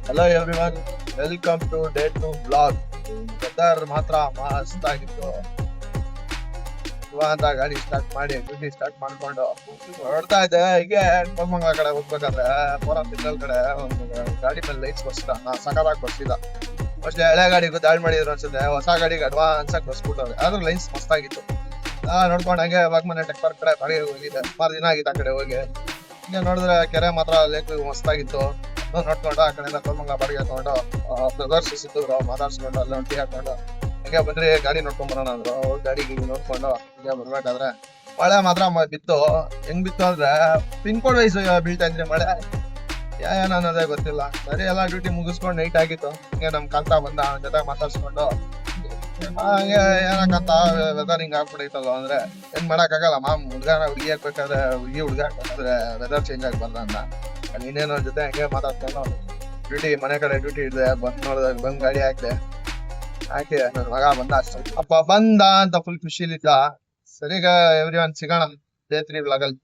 Hello everyone, welcome to day two blog. Weather ಮಾತ್ರ ಮಸ್ತ್ ಆಗಿತ್ತು. ಅಂತ ಗಾಡಿ ಸ್ಟಾರ್ಟ್ ಮಾಡಿ ಡ್ಯೂಟಿ ಸ್ಟಾರ್ಟ್ ಮಾಡ್ಕೊಂಡು ಹೊರಡ್ತಾ ಇದ್ದೆ. ಹೀಗೆ ಕೋಮಂಗ್ಲ ಕಡೆ ಹೋಗ್ಬೇಕಾದ್ರೆ ಪೋರ ಸಿಗ್ನಲ್ ಕಡೆ ಒಂದು ಗಾಡಿ ಮೇಲೆ ಲೈಟ್ಸ್ ಬರ್ಸಿದ. ಸಕಲಾಗಿ ಬರ್ಸಿದ. ಮೋಸ್ಟ್ಲಿ ಹಳೆ ಗಾಡಿಗೂ ದಾಳಿ ಮಾಡಿದ್ರು ಅನ್ಸುತ್ತೆ. ಹೊಸ ಗಾಡಿಗೆ ಅಡ್ವಾನ್ಸ್ ಆಗಿ ಬರ್ಸ್ಬಿಟ್ಟವ್ರೆ. ಆದ್ರೂ ಲೈನ್ಸ್ ಮಸ್ತ್ ಆಗಿತ್ತು. ನೋಡ್ಕೊಂಡು ಹಂಗೆ ವಾಗ್ಮನೆ ಟೆಕ್ಪರ್ ಕಡೆ ಬಾಡಿಗೆ ಹೋಗಿದೆ. ಸುಮಾರು ದಿನ ಆಗಿತ್ತು ಆ ಕಡೆ ಹೋಗಿ. ಹಿಂಗೆ ನೋಡಿದ್ರೆ ಕೆರೆ ಮಾತ್ರ ಲೇಕ್ ಮಸ್ತ್ ಆಗಿತ್ತು. ನೋಡ್ಕೊಂಡು ಆ ಕಡೆಯಿಂದ ಕೋಮಂಗ್ಲ ಬಾಡಿಗೆ ಹಾಕೊಂಡು ಬ್ರದರ್ಸ್ ಸಿಕ್ಕಿದ್ರು. ಮಾತಾಡ್ಸ್ಕೊಂಡು ಅಲ್ಲೇ ಟೀ ಹಾಕೊಂಡು ಹಂಗೆ ಬಂದ್ರಿ ಗಾಡಿ ನೋಡ್ಕೊಂಡ್ ಬರೋಣ ಅಂದ್ರು. ಗಾಡಿ ನೋಡ್ಕೊಂಡು ಹಂಗೆ ಬರ್ಬೇಕಾದ್ರೆ ಮಳೆ ಮಾತ್ರ ಬಿತ್ತು. ಹೆಂಗ್ ಬಿತ್ತು ಅಂದ್ರೆ ಪಿನ್ ಕೋಡ್ ವೈಸ್ ಬೀಳ್ತಾ ಇದ್ರೆ ಮಳೆ. ಏನ್ ಅನ್ನೋದೇ ಗೊತ್ತಿಲ್ಲ. ಸರಿ ಎಲ್ಲ ಡ್ಯೂಟಿ ಮುಗಿಸ್ಕೊಂಡು ನೈಟ್ ಆಗಿತ್ತು. ಹಿಂಗೆ ನಮ್ ಕಾಂತ ಬಂದ, ಅವನ ಜೊತೆ ಮಾತಾಡ್ಸ್ಕೊಂಡು ಹಂಗೆ ಏನಕ್ಕಂತ ವೆದರ್ ಹಿಂಗ್ ಆಗ್ಬಿಡೈತಲ್ಲ ಅಂದ್ರೆ ಏನ್ ಮಾಡಕ್ ಆಗಲ್ಲ. ಹುಡ್ಗನ ಹುಡುಗಿ ಹಾಕ್ಬೇಕಾದ್ರೆ ಹುಡುಗಿ ಹುಡ್ಗ ಹಾಕ್ಬೇಕಾದ್ರೆ ವೆದರ್ ಚೇಂಜ್ ಆಗಿ ಬಂದ ಅಂತ ನೀನೇನೋ ಜೊತೆ ಹಂಗೆ ಮಾತಾಡ್ಕೊಂಡು ಡ್ಯೂಟಿ ಮನೆ ಕಡೆ ಡ್ಯೂಟಿ ಇದೆ. ಬಂದ್ ನೋಡಿದಾಗ ಬಂದ್ ಗಾಡಿ ಹಾಕ್ದೆ. ಹಾಕಿ ನನ್ ಮಗ ಬಂದ ಅಷ್ಟ ಅಪ್ಪ ಬಂದ ಅಂತ ಫುಲ್ ಖುಷಿಲಿದ್ದ. ಸರಿಗ ಎವ್ರಿ ಒನ್ ಸಿಗೋಣ ಡೇ 3 ವ್ಲಾಗಲ್ಲಿ.